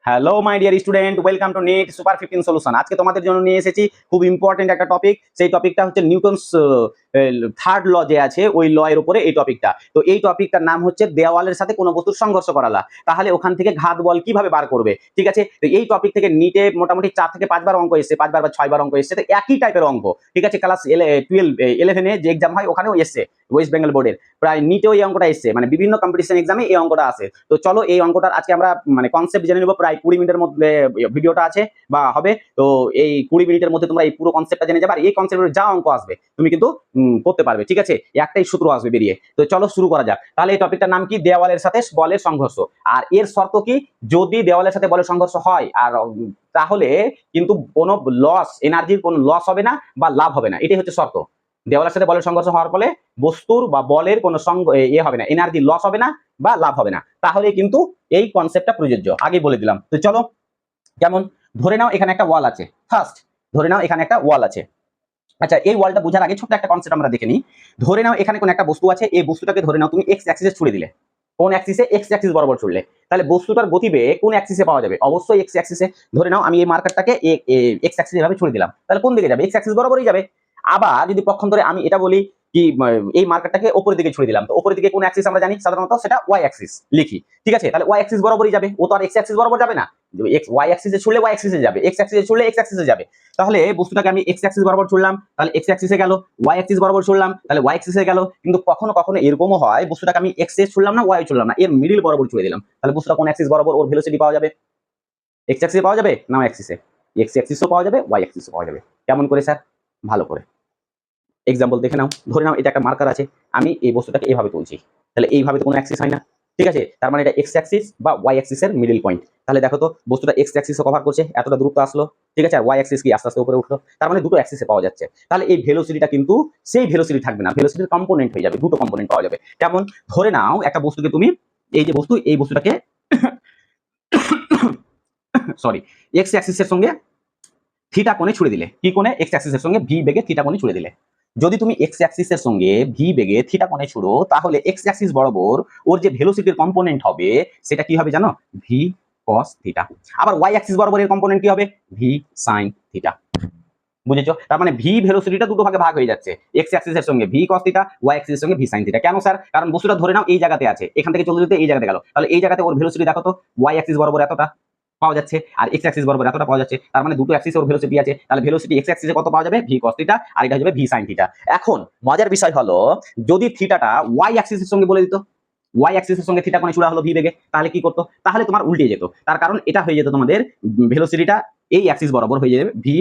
Hello my dear student, welcome to NEET super 15 solution. আজকে তোমাদের জন্য নিয়ে এসেছি খুব ইম্পর্টেন্ট একটা টপিক। সেই টপিকটা হচ্ছে নিউটনস থার্ড ল যে আছে ওই ল এর উপরে এই টপিকটা। তো এই টপিকটার নাম হচ্ছে দেওয়ালের সাথে কোনো বস্তুর সংঘর্ষ করালা। তাহলে ওখান থেকে ঘাত বল কিভাবে বার করবে, ঠিক আছে? তো এই টপিক থেকে নিটে মোটামুটি 4 থেকে 5 বার অঙ্ক এসেছে, 5 বার বা 6 বার অঙ্ক এসেছে। তো একই টাইপের অঙ্ক, ঠিক আছে? ক্লাস 12 11 এ যে এক্সাম হয় ওখানেও এসেছে, ওয়েস্ট বেঙ্গল বোর্ডের প্রায় নিটেও এই অঙ্কটা এসেছে, মানে বিভিন্ন কম্পিটিশন এক্সামে এই অঙ্কটা আসে। তো চলো এই অঙ্কটার আজকে আমরা মানে কনসেপ্ট জেনে নেব। প্রায় 20 মিনিটের মধ্যে ভিডিওটা আছে বা হবে। তো এই 20 মিনিটের মধ্যে তোমরা এই পুরো কনসেপ্টটা জেনে যাবে, আর এই কনসেপ্টের যা অঙ্ক আসবে তুমি কিন্তু করতে পারবে, ঠিক আছে? একটাই সূত্র আসবে বেরিয়ে। তো চলো শুরু করা যাক। তাহলে এই টপিকটার নাম কি? দেওয়ালের সাথে বলের সংঘর্ষ। আর এর শর্ত কি? যদি দেওয়ালের সাথে বলের সংঘর্ষ হয় আর তাহলে কিন্তু কোনো লস, এনার্জির কোনো লস হবে না বা লাভ হবে না, এটাই হচ্ছে শর্ত। দেওয়ালের সাথে বলের সংঘর্ষ হওয়ার ফলে বস্তুর বা বলের কোনো হবে না, এনার্জি লস হবে না বা লাভ হবে না। তাহলে কিন্তু এই কনসেপ্টটা প্রযোজ্য, আগে বলে দিলাম। তো চলো, যেমন ধরে নাও এখানে একটা ওয়াল আছে। ফার্স্ট ধরে নাও এখানে একটা ওয়াল আছে। আচ্ছা, এই ওয়ালটা বোঝার আগে ছোট্ট একটা কনসেপ্ট আমরা দেখে নিই। ধরে নাও এখানে কোন একটা বস্তু আছে, এই বস্তুটাকে ধরে নাও তুমি এক্স অ্যাক্সিসে ছুড়ে দিলে। কোন অ্যাক্সিসে? এক্স অ্যাক্সিস বরাবর ছুড়লে। তাহলে বস্তুটার গতিবেগ কোন অ্যাক্সিসে পাওয়া যাবে? অবশ্যই এক্স অ্যাক্সিসে। ধরে নাও আমি এই মার্কারটাকে এক্স অ্যাক্সিসে এভাবে ছুড়ে দিলাম, তাহলে কোন দিকে যাবে? এক্স অ্যাক্সিস বরাবরই যাবে। আবার যদি পক্ষান্তরে আমি এটা বলি কি, এই মার্কারটাকে উপরের দিকে ছুড়ে দিলাম, তো উপরের দিকে কোন অ্যাক্সিস আমরা জানি সাধারণত সেটা ওয়াই অ্যাক্সিস লিখি, ঠিক আছে? তাহলে ওয়াই অ্যাক্সিস বরাবরই যাবে, ও তো আর এক্স অ্যাক্সিস বরাবর যাবে না। এক্স ওয়াই অ্যাক্সিসে ছুড়লে ওয়াই অ্যাক্সিসে যাবে, এক্স অ্যাক্সিসে ছুড়লে এক্স অ্যাক্সিসে যাবে। তাহলে বস্তুটাকে আমি এক্স অ্যাক্সিস বরাবর ছুড়লাম, তাহলে এক্স অ্যাক্সিসে গেল। ওয়াই অ্যাক্সিস বরাবর ছুড়লাম, তাহলে ওয়াই অ্যাক্সিসে গেল। কিন্তু কখনো কখনো এরকমও হয় বস্তুটাকে আমি এক্স এ ছুড়লাম না, ওয়াই ছুড়লাম না, এর মিডল বরাবর ছুড়ে দিলাম। তাহলে বস্তুটা কোন অ্যাক্সিস বরাবর ওর ভেলোসিটি পাওয়া যাবে? এক্স অ্যাক্সিসে পাওয়া যাবে না ওয়াই অ্যাক্সিসে? এক্স অ্যাক্সিসও পাওয়া যাবে, ওয়াই অ্যাক্সিসও পাওয়া যাবে। কেমন করে স্যার? ভালো করে এক্সাম্পল দেখে নাও। ধরে নাও এটা একটা মার্কার আছে, আমি এই বস্তুটাকে এভাবে তুলছি, তাহলে এইভাবে তো কোনো অ্যাক্সিস হয় না, ঠিক আছে? তার মানে এটা এক্স অ্যাক্সিস বা ওয়াই অ্যাক্সিসের মিডল পয়েন্ট। তাহলে দেখো তো বস্তুটা এক্স অ্যাক্সিসও কভার করছে, এতটা দূরত্ব আসলো, ঠিক আছে? আর ওয়াই অ্যাক্সিস কি আস্তে আস্তে উপরে উঠলো, তার মানে দুটো অ্যাক্সিসে পাওয়া যাচ্ছে। তাহলে এই ভেলোসিটিটা কিন্তু সেই ভেলোসিটি থাকবে না, ভেলোসিটির কম্পোনেন্ট হয়ে যাবে, দুটো কম্পোনেন্ট পাওয়া যাবে। কেমন? ধরে নাও একটা বস্তুকে তুমি, এই যে বস্তু, এই বস্তুটাকে সরি, এক্স অ্যাক্সিসের সঙ্গে থিটা কোণে ছুড়ে দিলে। কি কোণে? এক্স অ্যাক্সিসের সঙ্গে ভি বেগে থিটা কোণে ছুড়ে দিলে। যদি তুমি এক্স অ্যাক্সিসের সঙ্গে ভি বেগে থিটা কোণে ছুড়ো, তাহলে এক্স অ্যাক্সিস বরাবর ওর যে ভেলোসিটির কম্পোনেন্ট হবে সেটা কি হবে জানো? V cos theta. আবার ওয়াই অ্যাক্সিস বরাবর এর কম্পোনেন্ট কি হবে? V sine theta. বুঝেছো? তার মানে ভি ভেলোসিটিটা দুটো ভাগে ভাগ হয়ে যাচ্ছে, এক্স অ্যাক্সিসের সঙ্গে ভি কস থিটা, ওয়াই অ্যাক্সিসের সঙ্গে ভি সাইন থিটা। কেন স্যার? কারণ বস্তুটা ধরে নাও এই জায়গাতে আছে, এখান থেকে চলে যেতে এই জায়গাতে গেল, তাহলে এই জায়গাতে ওর ভেলোসিটি দেখো তো, ওয়াই অ্যাক্সিস বরাবর এতটা পাওয়া যাচ্ছে আর এক্স অ্যাক্সিস বরাবর এতটা পাওয়া যাচ্ছে। তার মানে দুটো অ্যাক্সিস ওর ভেলোসিটি আছে, তাহলে ভেলোসিটি এক্স অ্যাক্সিসে কত পাওয়া যাবে? ভি কস থিটা, আর এটা হবে ভি সাইন থিটা। এখন মজার বিষয় হলো, যদি থিটাটা ওয়াই অ্যাক্সিসের সঙ্গে বলে দিত, ওয়াই অ্যাক্সিসের সঙ্গে থিটা কোণে ছুড়া হলো ভি বেগে, তাহলে কি করতো? তাহলে তোমার উল্টে যেত। তার কারণ এটা হয়ে যেত তোমাদের ভেলোসিটিটা এই অ্যাক্সিস বরাবর হয়ে যাবে ভি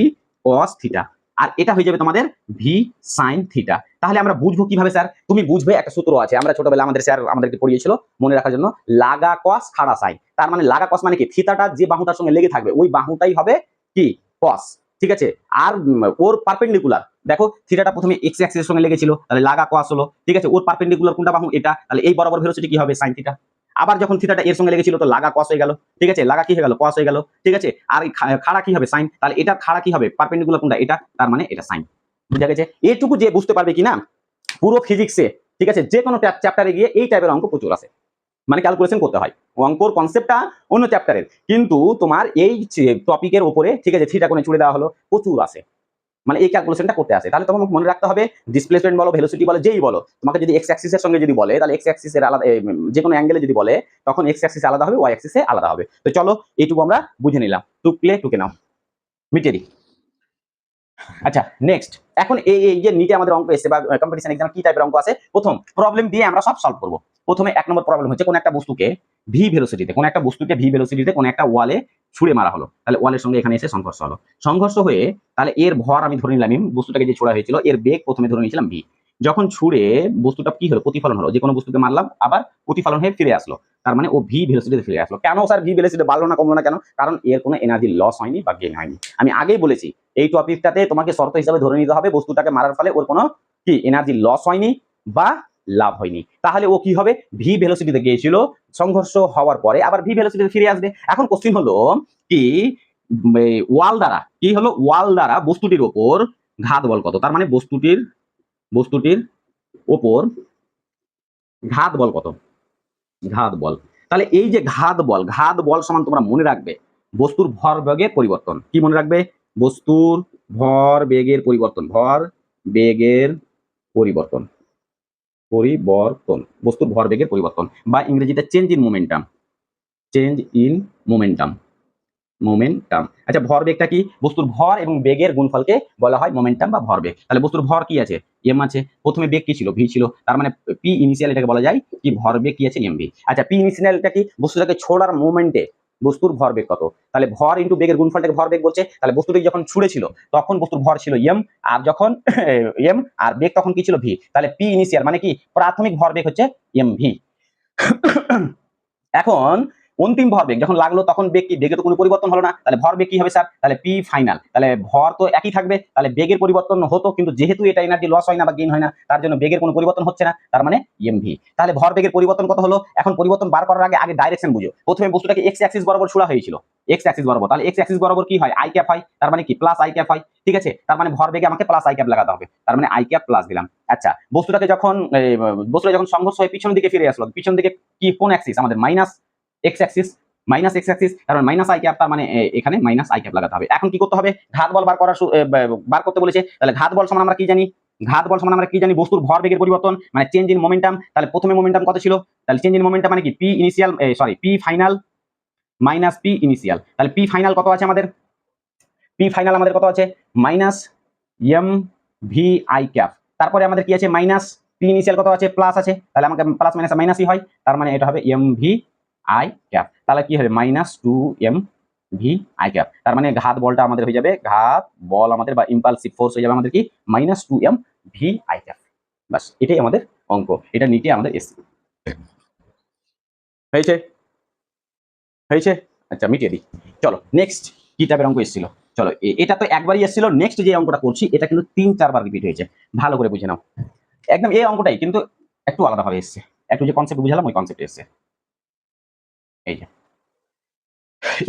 কস থিটা, আর এটা হয়ে যাবে তোমাদের ভি সাইন থিটা। তাহলে আমরা বুঝবো কিভাবে স্যার? তুমি বুঝবে, একটা সূত্র আছে, আমরা ছোটবেলা আমাদের স্যার আমাদেরকে পড়িয়েছিল মনে রাখার জন্য, লাগা কস খাড়া সাইন। তার মানে লাগা কস মানে কি? থিটাটা যে বাহুটার সঙ্গে লেগে থাকবে ওই বাহুটাই হবে কি? কস, ঠিক আছে? আর ওর পারপেন্ডিকুলার, দেখো থিটাটা প্রথমে এক্স অ্যাক্সিসের সঙ্গে লেগেছিল, তাহলে লাগা কস হলো, ঠিক আছে? ওর পারপেন্ডিকুলার কোনটা বাহু? এটা, তাহলে এই বরাবর ভেলোসিটি কি হবে? Sine theta. আবার যখন থিটাটা এর সঙ্গে লেগেছিল তো লাগা কস হয়ে গেল, ঠিক আছে? লাগা কি হয়ে গেল? কস হয়ে গেল, ঠিক আছে? আর খাড়া কি হবে? সাইন। তাহলে এটা খাড়া কি হবে? পারপেন্ডিকুলার কোনটা? এটা, তার মানে এটা সাইন। বুঝা গেছে? এটুকু যে বুঝতে পারবে কিনা পুরো ফিজিক্সে, ঠিক আছে, যে কোনো চ্যাপ্টারে গিয়ে এই টাইপের অঙ্ক প্রচুর আছে, মানে ক্যালকুলেশন করতে হয়। অঙ্কর কনসেপ্টটা অন্য চ্যাপ্টারের, কিন্তু তোমার এই টপিকের উপরে, ঠিক আছে, থিটা কোণে ছুড়ে দেওয়া হলো, প্রচুর আছে, মানে এই ক্যালকুলেশনটা করতে আসে। তাহলে তোমাকে মনে রাখতে হবে, ডিসপ্লেসমেন্ট বলো, ভেলোসিটি বলো, যেই বলো, তোমাকে যদি এক্স অ্যাক্সিসের সঙ্গে যদি বলে, তাহলে এক্স অ্যাক্সিসের আলাদা, যে কোনো অ্যাঙ্গেলে যদি বলে তখন এক্স অ্যাক্সিস আলাদা হবে, ওয়াই অ্যাক্সিসে আলাদা হবে। তো চলো এইটুকু আমরা বুঝে নিলাম, টুকে নাও, মিটিয়ে দিই। আচ্ছা, নেক্সট, এখন এই যে নিটে আমাদের অঙ্ক এসে বা কম্পিটিশন এক্সামে কি টাইপের অঙ্ক আছে, প্রথম প্রবলেম দিয়ে আমরা সব সলভ করব। প্রথমে 1 নম্বর প্রবলেম হচ্ছে, কোন একটা বস্তুকে ভি ভেলোসিটিতে, কোন একটা বস্তুকে ভি ভেলোসিটিতে কোন একটা ওয়ালে ছুঁড়ে মারা হলো, তাহলে ওয়ালের সঙ্গে এখানে এসে সংঘর্ষ হলো। সংঘর্ষ হয়ে তাহলে এর ভর আমি ধরে নিলাম, বস্তুটাকে যে ছোড়া হয়েছিল এর বেগ প্রথমে ধরে নিয়েছিলাম ভি। যখন ছুঁড়ে বস্তুটা কি হলো? প্রতিফলন হলো, যে কোনো বস্তুকে মারলাম আবার প্রতিফলন হয়ে ফিরে আসলো, তার মানে ও ভি ভেলোসিটিতে ফিরে আসলো। কেন স্যার ভি ভেলোসিটি বাড়লো না কমলো না কেন? কারণ এর কোনো এনার্জি লস হয়নি বা গেইন হয়নি। আমি আগেই বলেছি এই টপিকটাতে তোমাকে শর্ত হিসাবে ধরে নিতে হবে বস্তুটাকে মারার ফলে ওর কোনো কি এনার্জি লস হয়নি বা লাভ হয়নি। তাহলে ও কি হবে? ভি ভেলোসিটিতে গিয়েছিল, সংঘর্ষ হওয়ার পরে আবার ভি ভেলোসিটিতে ফিরে আসবে। এখন কোশ্চিন হলো কি, ওয়াল দ্বারা কি হলো? ওয়াল দ্বারা বস্তুটির ওপর ঘাত বল কত? তার মানে বস্তুটির ওপর ঘাত বল কত? ঘাত বল। তাহলে এই যে ঘাত বল সমান তোমরা মনে রাখবে বস্তুর ভর বেগের পরিবর্তন। কি মনে রাখবে? বস্তুর ভর বেগের পরিবর্তন, ভর বেগের পরিবর্তন, বস্তুর ভর বেগের পরিবর্তন, বা ইংরেজিতে change in momentum, change in momentum, momentum. আচ্ছা, ভরবেগটা কি? বস্তুর ভর এবং বেগের গুণফলকে বলা হয় মোমেন্টাম বা ভরবেগ। তাহলে বস্তুর ভর কি আছে? এম আছে। প্রথমে বেগ কি ছিল? ভি ছিল। তার মানে পি ইনিশিয়াল এটাকে বলা যায় কি? ভরবেগ কি আছে? M V. আচ্ছা, পি ইনিশিয়ালটা কি? বস্তুটাকে ছোড়ার মোমেন্টে বস্তুর ভরবেগ কত? তাহলে ভর ইন্টু বেগের গুণফলটাকে ভরবেগ বলছে। তাহলে বস্তুটি যখন ছুড়েছিল তখন বস্তুর ভর ছিল এম, আর যখন এম আর বেগ তখন কি ছিল? ভি। তাহলে পি ইনিশিয়াল মানে কি? প্রাথমিক ভরবেগ হচ্ছে এম ভি। এখন অন্তিম ভরবেগ যখন লাগলো তখন বেগ কি? বেগে তো কোনো পরিবর্তন হলো না, তাহলে ভরবেগ কি হবে স্যার? তাহলে পি ফাইনাল। তাহলে ভর তো একই থাকবে, তাহলে বেগের পরিবর্তন হতো, কিন্তু যেহেতু এটা এনার্জি লস হয় না বা গেইন হয় না, তার জন্য বেগের কোনো পরিবর্তন হচ্ছে না, তার মানে এমভি। তাহলে ভরবেগের পরিবর্তন কত হলো? এখন পরিবর্তন বার করার আগে ডাইরেকশন বুঝো। প্রথমে বস্তুটাকে এক্স অ্যাক্সিস বরাবর ছোড়া হয়েছিল, এক্স অ্যাক্সিস বরাবর। তাহলে এক্স অ্যাক্সিস বরাবর কি হয়? আই ক্যাপ হয়, তার মানে কি? প্লাস আই ক্যাপ হয়। ঠিক আছে, তার মানে ভরবেগে আমাকে প্লাস আই ক্যাপ লাগাতে হবে, তার মানে আই ক্যাপ প্লাস দিলাম। আচ্ছা, বস্তুটা যখন সংঘর্ষ হয়ে পিছন দিকে ফিরে আসলো, পিছন দিকে কি কোন অ্যাক্সিস? আমাদের minus x Axis, minus x Axis, কারণ মাইনাস আই ক্যাপ, তার মানে এখানে মাইনাস আই ক্যাপ লাগাতে হবে। এখন কি করতে হবে? ঘাত বল বার করতে বলেছে। তাহলে ঘাত বল সমান আমরা কি জানি? ঘাত বল সমান আমরা কি জানি? বস্তুর ভর বেগের পরিবর্তন, মানে চেঞ্জ ইন মোমেন্টাম। তাহলে প্রথমে মোমেন্টাম কত ছিল? তাহলে চেঞ্জ ইন মোমেন্টাম মানে কি? P initial, P final minus P initial. তাহলে পি ফাইনাল কত আছে আমাদের? পি ফাইনাল আমাদের কত আছে? Minus M V I cap. তারপরে আমাদের কি আছে? মাইনাস পি ইনিশিয়াল কত আছে? প্লাস আছে। তাহলে আমাকে প্লাস মাইনাস মাইনাসই হয়, তার মানে এটা হবে এম ভি আই ক্যাপ। তাহলে কি হবে? Minus two M V I cap. তার মানে ঘাত বলটা আমাদের হয়ে যাবে, ঘাত বল আমাদের বা ইম্পালসিভ ফোর্স হয়ে যাবে আমাদের কি? Minus two M V I cap. বাস, এটাই আমাদের অঙ্ক, এটা নিটে আমাদের এসছে। হয়েছে? হয়েছে? আচ্ছা, মিটিয়ে দিই। চলো নেক্সট কি টাইপের অঙ্ক এসেছিল? চলো, এটা তো একবারই এসেছিল। নেক্সট যে অঙ্কটা করছি এটা কিন্তু 3-4 বার রিপিট হয়েছে, ভালো করে বুঝে নাও। একদম এই অঙ্কটাই, কিন্তু একটু আলাদাভাবে এসছে, একটু যে কনসেপ্ট বুঝালাম ওই কনসেপ্টে এসছে। এই যে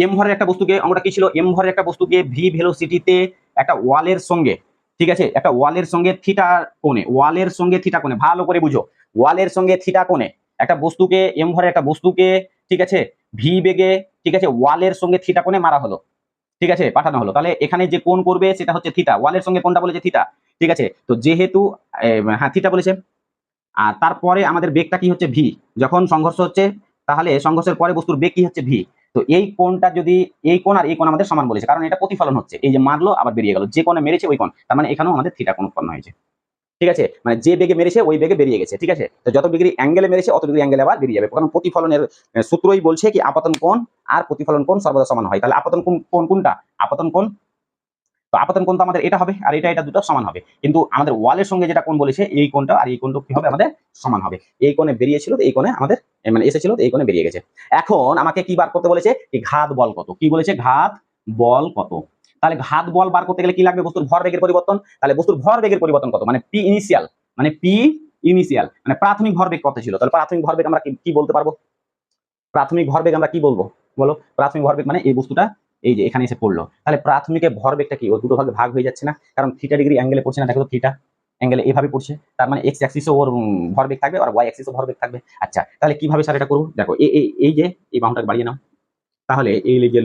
এম ভরের একটা বস্তুকে, আমরা কি ছিল? এম ভরের একটা বস্তুকে ভি ভেলোসিটিতে একটা ওয়ালের সঙ্গে, ঠিক আছে, একটা ওয়ালের সঙ্গে থিটা কোণে, ওয়ালের সঙ্গে থিটা কোণে, ভালো করে বুঝো, ওয়ালের সঙ্গে থিটা কোণে একটা বস্তুকে, এম ভরের একটা বস্তুকে, ঠিক আছে, ভি বেগে, ঠিক আছে, ওয়ালের সঙ্গে থিটা কোণে মারা হলো, ঠিক আছে, পাঠানো হলো। তাহলে এখানে যে কোণ করবে সেটা হচ্ছে থিটা, ওয়ালের সঙ্গে কোণটা বলেছে থিটা, ঠিক আছে। তো যেহেতু হ্যাঁ থিটা বলেছে, আর তারপরে আমাদের বেগটা কি হচ্ছে? ভি। যখন সংঘর্ষ হচ্ছে তাহলে সংঘর্ষের পরে বস্তুর বেগ কি হচ্ছে? ভি। তো এই কোণটা যদি, এই কোণ আর এই কোণ আমাদের সমান বলেছে, কারণ এটা প্রতিফলন হচ্ছে, এই যে মারলো আবার বেরিয়ে গেল, যে কোণে মেরেছে ওই কোণ, তার মানে এখানেও আমাদের থিটা কোণ উৎপন্ন হয়েছে, ঠিক আছে, মানে যে বেগে মেরেছে ওই বেগে বেরিয়ে গেছে, ঠিক আছে। তো যত ডিগ্রি অ্যাঙ্গেলে মেরেছে অত ডিগ্রি অ্যাঙ্গেলে আবার বেরিয়ে যাবে, কারণ প্রতিফলনের সূত্রই বলছে কি? আপতন কোণ আর প্রতিফলন কোণ সর্বদা সমান হয়। তাহলে আপতন কোণ কোনটা? আপতন কোণ, তো আপতন কোণ তো আমাদের এটা হবে, আর এটা দুটো সমান হবে, কিন্তু আমাদের ওয়ালের সঙ্গে যেটা কোণ বলেছে এই কোণটা আর এই কোণটা কি হবে? আমাদের সমান হবে। এই কোণে বেরিয়েছিল তো এই কোণে আমাদের মানে এসেছিল তো এই কোণে বেরিয়ে গেছে। এখন আমাকে কি বার করতে বলেছে? এই ঘাত বল কত? কি বলেছে? ঘাত বল কত? তাহলে ঘাত বল বার করতে গেলে কি লাগবে? বস্তুর ভর বেগের পরিবর্তন। তাহলে বস্তুর ভর বেগের পরিবর্তন কত? মানে পি ইনিশিয়াল, মানে পি ইনিশিয়াল মানে প্রাথমিক ভরবেগ কত ছিল? তাহলে প্রাথমিক ভরবেগ আমরা কি বলতে পারবো? প্রাথমিক ভরবেগ আমরা কি বলবো বলো? প্রাথমিক ভরবেগ মানে এই বস্তুটা এই যে এখানে এসে পড়লো, তাহলে প্রাথমিকের ভরবেগটা কি? ও দুটো ভাগে ভাগ হয়ে যাচ্ছে না, কারণ থিটা ডিগ্রি অ্যাঙ্গেলে পড়ছে না, দেখো তো থিটা অ্যাঙ্গেলে এভাবে পড়ছে, তার মানে এক্স অ্যাক্সিসে ওর ভরবেগ থাকবে আর ওয়াই অ্যাক্সিসে ভরবেগ থাকবে। আচ্ছা, তাহলে কিভাবে স্যার এটা করবো? দেখো এই যে এই বাহুটাকে বাড়িয়ে নাও, তাহলে এই যে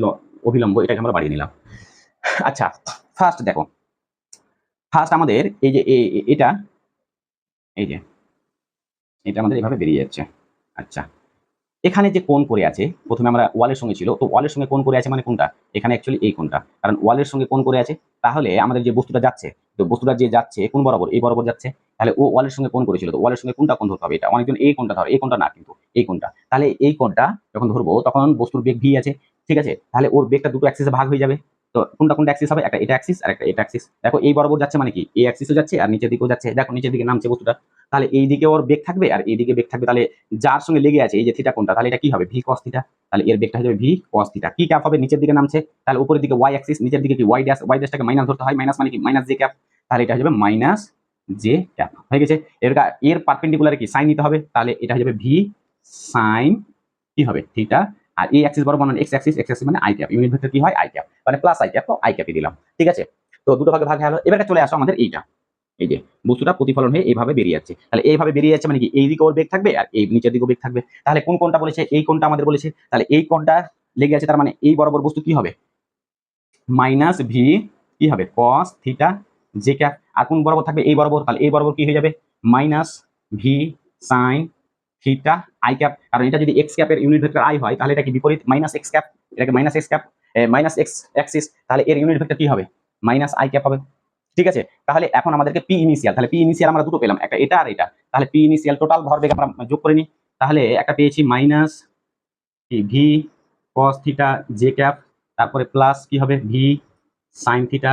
অভিলম্ব এটাকে আমরা বাড়িয়ে নিলাম। আচ্ছা, ফার্স্ট দেখো, ফার্স্ট আমাদের এই যে এটা, এই যে এটা আমাদের এভাবে বেরিয়ে যাচ্ছে। আচ্ছা, এখানে যে কোণ করে আছে, প্রথমে আমরা ওয়ালের সঙ্গে ছিল, তো ওয়ালের সঙ্গে কোণ করে আছে মানে কোনটা? এখানে অ্যাকচুয়ালি এই কোণটা, কারণ ওয়ালের সঙ্গে কোণ করে আছে। তাহলে আমাদের যে বস্তুটা যাচ্ছে, তো বস্তুটা যে যাচ্ছে কোন বরাবর? এই বরাবর যাচ্ছে, তাহলে ও ওয়ালের সঙ্গে কোণ করেছিল, তো ওয়ালের সঙ্গে কোনটা কোণ ধরতে হবে? এটা অনেকজন এই কোণটা ধরে, এই কোণটা না, কিন্তু এই কোণটা। তাহলে এই কোণটা যখন ধরবো তখন বস্তুর বেগ ভি আছে, ঠিক আছে, তাহলে ওর বেগটা দুটো অ্যাক্সিসে ভাগ হয়ে যাবে। তো কোনটা অ্যাক্সিস হবে? একটা এটা অ্যাক্সিস আর একটা এটা অ্যাক্সিস। দেখো এই বরাবর যাচ্ছে মানে কি? এই অ্যাক্সিসও যাচ্ছে আর নিচের দিকেও যাচ্ছে, দেখো নিচের দিকে নামছে বস্তুটা, তাহলে এই দিকে ওর বেগ থাকবে আর এই দিকে বেগ থাকবে। তাহলে যার সঙ্গে লেগে আছে এই যে থিটা কোণটা, তাহলে এটা কি হবে? V cos theta. তাহলে এর বেগটা হয়ে যাবে ভি কস থিটা। কি ক্যাপ হবে? নিচের দিকে নামছে, তাহলে উপরের দিকে ওয়াই অ্যাক্সিস, নিচের দিকে কি? ওয়াই ড্যাশ, ওয়াই ড্যাশটাকে মাইনাস ধরতে হয়, মাইনাস মানে কি? মাইনাস জে ক্যাপ, তাহলে এটা হয়ে যাবে মাইনাস জে ক্যাপ হয়ে গেছে। এর পারপেন্ডিকুলারে কি? সাইন নিতে হবে, তাহলে এটা হয়ে যাবে ভি সাইন কি হবে? থিটা। আর এই অ্যাক্সিস বরাবর মানে এক্স অ্যাক্সিস, এক্স অ্যাক্সিস মানে আই ক্যাপ, ইউনিট ভেক্টর কি হয়? আই ক্যাপ, মানে প্লাস আই ক্যাপ, তো আই ক্যাপই দিলাম, ঠিক আছে। তো দুটো ভাগে ভাগ হলো। এবারে চলে আসো আমাদের এইটা, এই যে বস্তুটা প্রতিফলন হয়ে এইভাবে বেরিয়ে যাচ্ছে, তাহলে এইভাবে বেরিয়ে যাচ্ছে মানে কি? এই দিকে ওর বেগ থাকবে আর এই নিচের দিকেও বেগ থাকবে। তাহলে কোন কোণটা বলেছে? এই কোণটা আমাদের বলেছে, তাহলে এই কোণটা লেগে আছে, তার মানে এই বরাবর বস্তু কি হবে মাইনাস ভি কি হবে কস থিটা জে ক্যাপ, আর কোন বরাবর থাকবে এই বরাবর, তাহলে এই বরাবর কি হয়ে যাবে minus V sine theta I cap, কারণ এটা যদি এক্স ক্যাপের ইউনিট ভেক্টর আই হয় তাহলে এটা কি বিপরীত মাইনাস এক্স ক্যাপ, এটাকে minus x cap minus x Axis, তাহলে এর ইউনিট ভেক্টর কি হবে মাইনাস আই ক্যাপ হবে। ঠিক আছে, তাহলে এখন আমাদেরকে পি ইনিশিয়াল, তাহলে পি ইনিশিয়াল আমরা দুটো পেলাম, একটা এটা আর এটা, তাহলে পি ইনিশিয়াল টোটাল ভরবেগ আমরা যোগ করে নিই, তাহলে একটা পেয়েছি minus V cos theta J cap, তারপরে প্লাস কি হবে V sine theta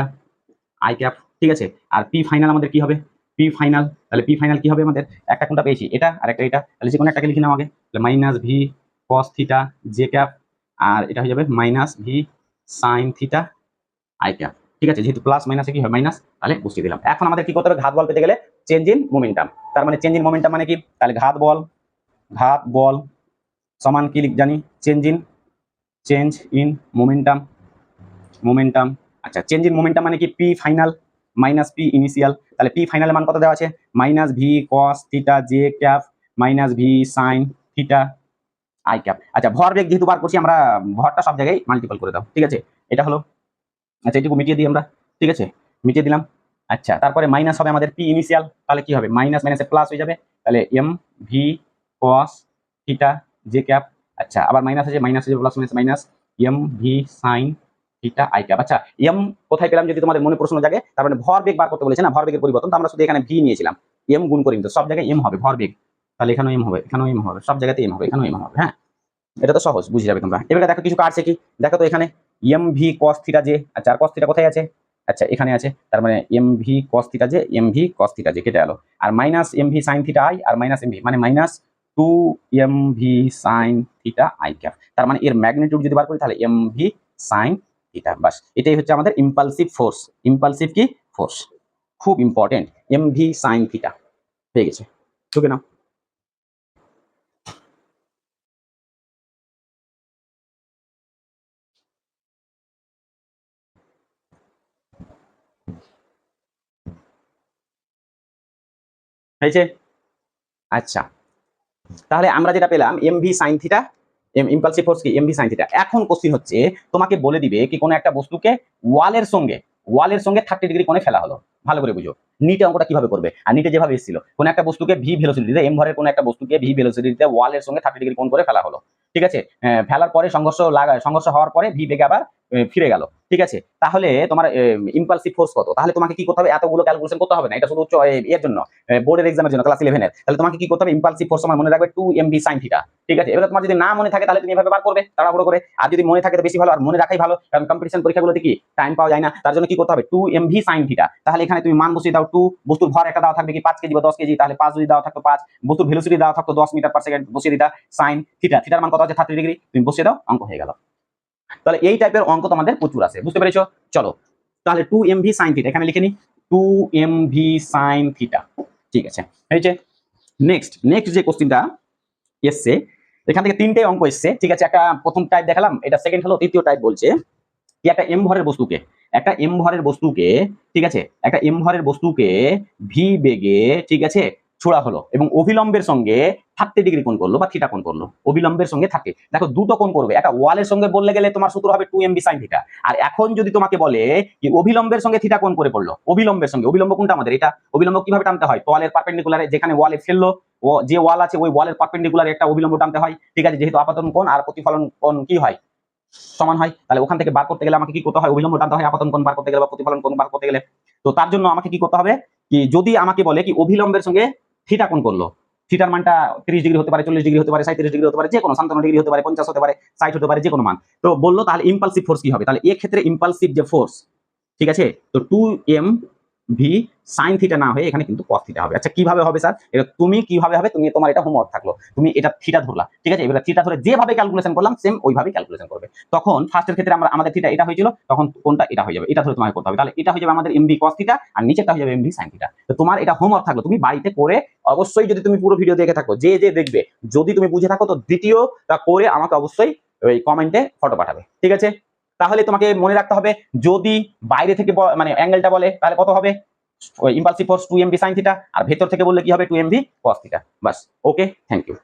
I cap. ঠিক আছে, আর পি ফাইনাল আমাদের কি হবে পি ফাইনাল, তাহলে পি ফাইনাল কি হবে আমাদের একটা কোনটা পেয়েছি এটা আর একটা এটা, তাহলে যে কোনো একটাকে লিখে নাও আগে, তাহলে minus V cos theta J cap, আর এটা হয়ে যাবে minus V sine theta I cap. ঠিক আছে, যেহেতু প্লাস মাইনাসে কি হয় মাইনাস, তাহলে বসিয়ে দিলাম। এখন আমাদের কি করতে হবে ঘাত বল পেতে গেলে চেঞ্জ ইন মোমেন্টাম, তার মানে চেঞ্জ ইন মোমেন্টাম মানে কি, তাহলে ঘাত বল সমান কি জানি চেঞ্জ ইন মোমেন্টাম। আচ্ছা, চেঞ্জ ইন মোমেন্টাম মানে কি P final minus P initial, তাহলে পি ফাইনালের মান কত দেওয়া আছে minus V cos theta J cap minus V sine theta I cap. আচ্ছা, ভরবেগ যেহেতু বার করছি আমরা ভরটা সব জায়গায় মাল্টিপল করে দাও। ঠিক আছে, এটা হলো, আচ্ছা এটুকু মিটিয়ে দিই আমরা। ঠিক আছে, মিটিয়ে দিলাম। আচ্ছা, তারপরে মাইনাস হবে আমাদের পি ইনিশিয়াল, তাহলে কি হবে মাইনাস মাইনাসে প্লাস হয়ে যাবে, তাহলে M V cos theta J cap. আচ্ছা, আবার মাইনাস আছে মাইনাস আছে plus minus minus M V sine theta I cap. আচ্ছা, এম কোথায় পেলাম যদি তোমাদের মনে প্রশ্ন জাগে, তার মানে ভরবেগ বার করতে বলেছে না, ভরবেগের পরিবর্তন, তো আমরা শুধু এখানে ভি নিয়েছিলাম, এম গুণ করি তো সব জায়গায় এম হবে ভরবেগ, তাহলে এখানেও এম হবে, এখানেও এম হবে, সব জায়গাতে এম হবে, এখানেও এম হবে। হ্যাঁ, এটা তো সহজ, বুঝে যাবে তোমরা। এবারে দেখো কিছু কাটছে কি, দেখো তো এখানে M V cos theta J. আচ্ছা, আর কস থিটা কোথায় আছে, আচ্ছা এখানে আছে, তার মানে M V cos theta J, M V cos theta J কেটে গেল, আর minus M V sine theta I, আর মাইনাস এম ভি মানে minus two M V sine theta I cap, তার মানে এর ম্যাগনিটিউড যদি বার করি তাহলে এম ভি সাইন থিটা। বাস, এটাই হচ্ছে আমাদের ইম্পালসিভ ফোর্স, ইম্পালসিভ কি ফোর্স, খুব important, M V sine theta হয়ে গেছে। ঠিক না, হয়েছে। আচ্ছা, তাহলে আমরা যেটা পেলাম M V sine theta, impulsive force কি এম ভি সাইন থিটা। এখন কোশ্চিন হচ্ছে তোমাকে বলে দিবে কি কোনো একটা বস্তুকে ওয়ালের সঙ্গে 30 ডিগ্রি কোণে ফেলা হলো, ভালো করে বুঝো নিটে অঙ্কটা কিভাবে করবে, আর নিটে যেভাবে এসেছিল কোন একটা বস্তুকে ভি ভেলোসিটিতে এম ভরের কোন একটা বস্তুকে ভি ভেলোসিটিতে ওয়ালের সঙ্গে 30 ডিগ্রি কোণ করে ফেলা হলো। ঠিক আছে, ফেলার পরে সংঘর্ষ হওয়ার পরে ভি বেগে আবার ফিরে গেল। ঠিক আছে, তাহলে তোমার ইম্পালসিভ ফোর্স কত, তাহলে তোমাকে কি করতে হবে, এতগুলো ক্যালকুলেশন করতে হবে না, এটা শুধু এর জন্য বোর্ডের এক্সামের জন্য ক্লাস 11 এর। তাহলে তোমাকে কি করতে হবে ইম্পালসিভ ফোর্স আমার মনে রাখবে 2 mv sin থিটা। ঠিক আছে, এবার তোমার যদি না মনে থাকে তাহলে তুমি এভাবে বার করবে তাড়াহুড়ো করে, আর যদি মনে থাকে তো বেশি ভালো, আর মনে রাখাই ভালো, কারণ কম্পিটিশন পরীক্ষাগুলোতে কি টাইম পাওয়া যায় না, তার জন্য কি করতে হবে 2 mv sin থিটা। তাহলে এখানে তুমি মান বসিয়ে দাও 2, বস্তুর ভর একটা দেওয়া থাকবে কি 5 কেজি বা 10 কেজি, তাহলে 5 যদি দেওয়া থাকতো 5, বস্তুর ভেলোসিটি দেওয়া থাকতো 10 মিটার পার সেকেন্ড, বসিয়ে দিতা sin থিটা, থিটার মান কত আছে 30 ডিগ্রি, তুমি বসিয়ে দাও, অঙ্ক হয়ে গেল। তাহলে এই টাইপের অঙ্ক তোমাদের প্রচুর আছে, বুঝতে পেরেছো। চলো তাহলে 2 mv sin থিটা এখানে লিখে নি, 2 mv sin থিটা। ঠিক আছে, হয়েছে। নেক্সট যে কোশ্চেনটা এসছে, এখান থেকে 3টে অঙ্ক এসছে। ঠিক আছে, একটা প্রথম টাইপ দেখালাম, এটা সেকেন্ড হলো, তৃতীয় টাইপ বলছে কি একটা এম ভরের বস্তুকে ঠিক আছে, একটা এম ভরের বস্তুকে ভি বেগে ঠিক আছে ছোড়া হলো এবং অভিলম্বের সঙ্গে 30 ডিগ্রি কোণ করলো বা থিটা কোণ করলো, অভিলম্বের সঙ্গে 30। দেখো দুটো কোণ করবে, একটা ওয়ালের সঙ্গে বললে গেলে তোমার সূত্র হবে 2 mv sin থিটা, আর এখন যদি তোমাকে বলে যে অভিলম্বের সঙ্গে থিটা কোণ করে পড়লো, অভিলম্বের সঙ্গে, অভিলম্ব কোনটা আমাদের এটা, অভিলম্ব কিভাবে টানতে হয়, ওয়ালের পারপেন্ডিকুলারে যেখানে ওয়ালে ফেললো, ও যে ওয়াল আছে ওই ওয়ালের পারপেন্ডিকুলারে একটা অভিলম্ব টানতে হয়। ঠিক আছে, যেহেতু আপাতন কোণ আর প্রতিফলন কোণ কি হয় সমান হয়, তাহলে ওখান থেকে বার করতে গেলে আমাকে কি করতে হয়, অভিলম্ব টানতে হয় আপাতন কোণ বার করতে গেলে বা প্রতিফলন কোণ বার করতে গেলে। তো তার জন্য আমাকে কি করতে হবে, কি যদি আমাকে বলে কি অভিলম্বের সঙ্গে থিটা কোণ করলো, থিটার মানটা 30 ডিগ্রি হতে পারে, 40 ডিগ্রি হতে পারে, 37 ডিগ্রি হতে পারে, যে কোনো 57 ডিগ্রি হতে পারে, 50 হতে পারে, 60 হতে পারে, যে কোনো মান। তো বললো তাহলে ইম্পালসিভ ফোর্স কি হবে, তাহলে এই ক্ষেত্রে ইম্পালসিভ যে ফোর্স, ঠিক আছে, তো 2 m ভি সাইন থিটা না হয়ে এখানে কিন্তু কস থিটা হবে। আচ্ছা কিভাবে হবে স্যার, এটা তুমি কিভাবে হবে, তুমি তোমার এটা হোমওয়ার্ক থাকলো, তুমি এটা থিটা ধরলা। ঠিক আছে, এবার থিটা ধরে যেভাবে ক্যালকুলেশন করলাম সেম ওইভাবে ক্যালকুলেশন করবে। তখন ফার্স্টের ক্ষেত্রে আমাদের থিটা এটা হয়েছিল, তখন কোনটা এটা হয়ে যাবে, এটা ধরে তোমাকে করতে হবে, তাহলে এটা হয়ে যাবে আমাদের এমভি কস থিটা আর নিচেটা হয়ে যাবে এমভি সাইন থিটা। তো তোমার এটা হোমওয়ার্ক থাকলো, তুমি বাড়িতে করে অবশ্যই, যদি তুমি পুরো ভিডিও দেখে থাকো, যে দেখবে, যদি তুমি বুঝে থাকো তো দ্বিতীয়টা করে আমাকে অবশ্যই ওই কমেন্টে ফটো পাঠাবে। ঠিক আছে, তাহলে তোমাকে মনে রাখতে হবে যদি বাইরে থেকে মানে অ্যাঙ্গেলটা বলে তাহলে কত হবে, impulsive force 2 mv sin theta, আর ভেতর থেকে বললে কি হবে 2 mv cos থিটা। বাস, ওকে, থ্যাংক ইউ।